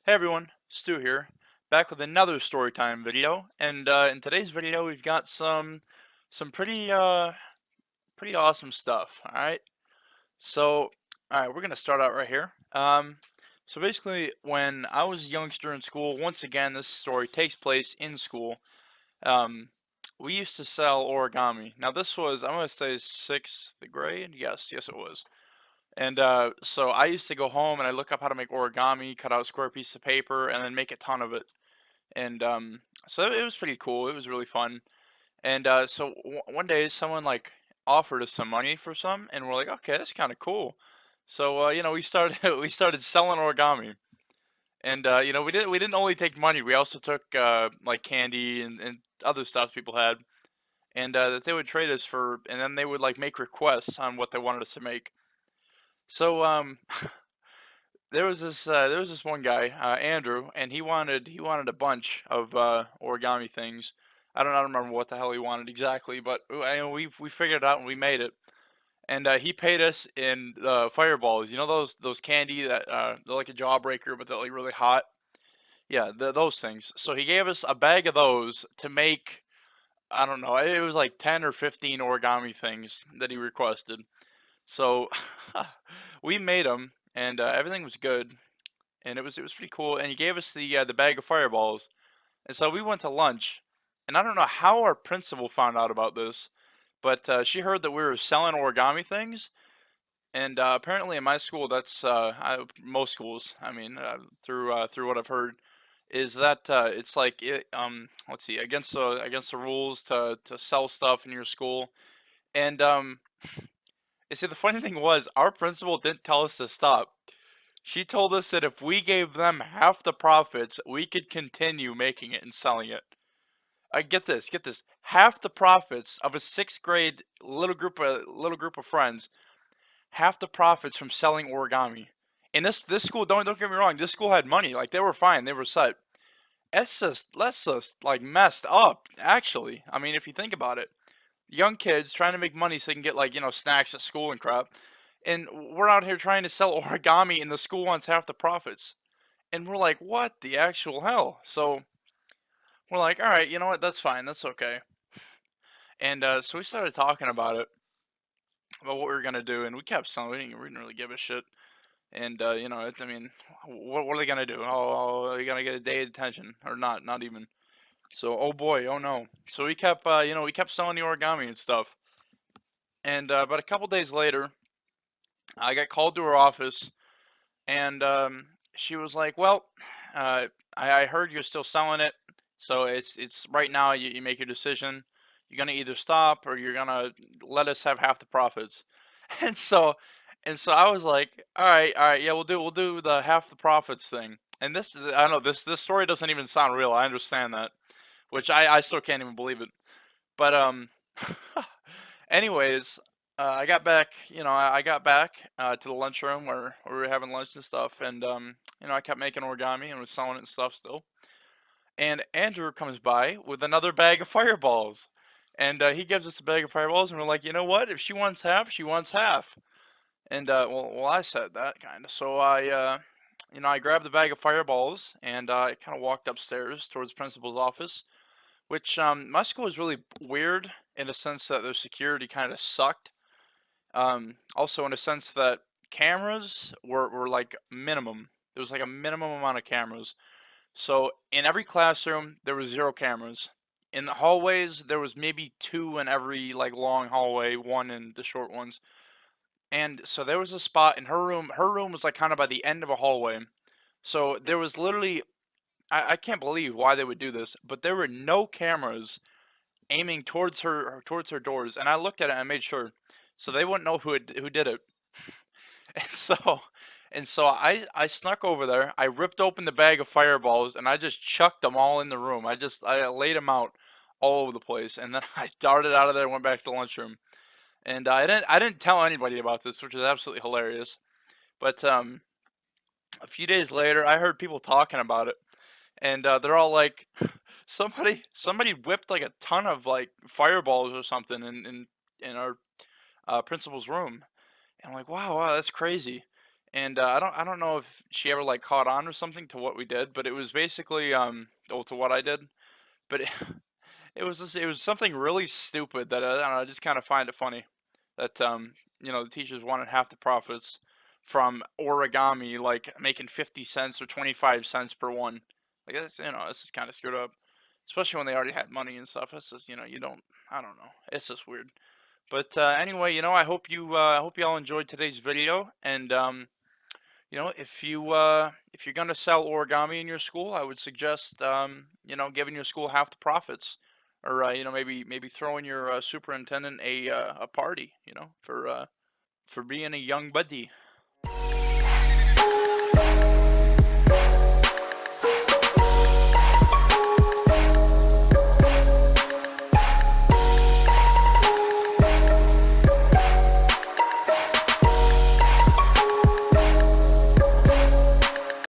Hey everyone, Stu here, back with another storytime video, and in today's video we've got some pretty awesome stuff. All right, so we're gonna start out right here. So basically, when I was a youngster in school, once again this story takes place in school. Um, we used to sell origami. Now this was, I'm gonna say, sixth grade. Yes, it was. And so I used to go home and I look up how to make origami, cut out a square piece of paper, and then make a ton of it. And so it was pretty cool. It was really fun. And so one day someone like offered us some money for some, and we're like, okay, that's kind of cool. So we started we started selling origami, and we didn't only take money. We also took like candy and other stuff people had, and that they would trade us for, and then they would like make requests on what they wanted us to make. So there was this one guy, Andrew, and he wanted a bunch of origami things. I don't remember what the hell he wanted exactly, but we figured it out and we made it. And he paid us in fireballs. You know those candy that they're like a jawbreaker, but they're like really hot. Yeah, those things. So he gave us a bag of those to make. I don't know. It was like 10 or 15 origami things that he requested. So we made them, and everything was good, and it was pretty cool. And he gave us the bag of fireballs, and so we went to lunch. And I don't know how our principal found out about this, but she heard that we were selling origami things, and apparently in my school, that's most schools. I mean, through what I've heard, is that it's like let's see, against the rules to sell stuff in your school. And you see, the funny thing was, our principal didn't tell us to stop. She told us that if we gave them half the profits, we could continue making it and selling it. Get this. Half the profits of a sixth grade little group of friends, half the profits from selling origami. And this school, don't get me wrong, this school had money. Like they were fine, they were set. That's just like messed up, actually. I mean, if you think about it, young kids trying to make money so they can get like snacks at school and crap, and we're out here trying to sell origami, and the school wants half the profits. And we're like, what the actual hell? So we're like, all right, you know what? That's fine. That's okay. And so we started talking about it, about what we were gonna do, and we kept selling. We didn't really give a shit. And I mean, what are they gonna do? Oh, are they gonna get a day of detention or not? Not even. So, oh boy, oh no. So we kept selling the origami and stuff. And but a couple days later, I got called to her office, and she was like, "Well, I heard you're still selling it, so it's right now. You make your decision. You're gonna either stop or you're gonna let us have half the profits." And so I was like, all right, yeah, we'll do the half the profits thing." And this, I don't know, this story doesn't even sound real. I understand that, which I still can't even believe it. But anyways, I got back. I got back to the lunchroom where we were having lunch and stuff, and I kept making origami and was selling it and stuff still. And Andrew comes by with another bag of fireballs, and he gives us a bag of fireballs, and we're like, you know what? If she wants half, she wants half. And well, I said that kind of. So I grabbed the bag of fireballs and I kind of walked upstairs towards the principal's office, which my school is really weird in the sense that their security kind of sucked. Also in a sense that cameras were like minimum. There was like a minimum amount of cameras. So in every classroom there was zero cameras. In the hallways there was maybe two in every like long hallway, one in the short ones. And so there was a spot in her room. Her room was like kind of by the end of a hallway. So there was literally, I can't believe why they would do this, but there were no cameras aiming towards her doors. And I looked at it and I made sure, so they wouldn't know who did it. And so I snuck over there. I ripped open the bag of fireballs and I just chucked them all in the room. I laid them out all over the place, and then I darted out of there and went back to the lunchroom. And I didn't tell anybody about this, which is absolutely hilarious. But a few days later, I heard people talking about it, and they're all like, somebody whipped like a ton of like fireballs or something in our principal's room. And I'm like, wow, that's crazy. and I don't know if she ever like caught on or something to what we did, but it was basically well, to what I did, but it was something really stupid that I don't know, I just kind of find it funny that the teachers wanted half the profits from origami, like making 50 cents or 25 cents per one. Like that's this is kind of screwed up, especially when they already had money and stuff. It's just you don't I don't know. It's just weird. But anyway, I hope you all enjoyed today's video, and if you're gonna sell origami in your school, I would suggest giving your school half the profits, or maybe throwing your superintendent a party, for being a young buddy.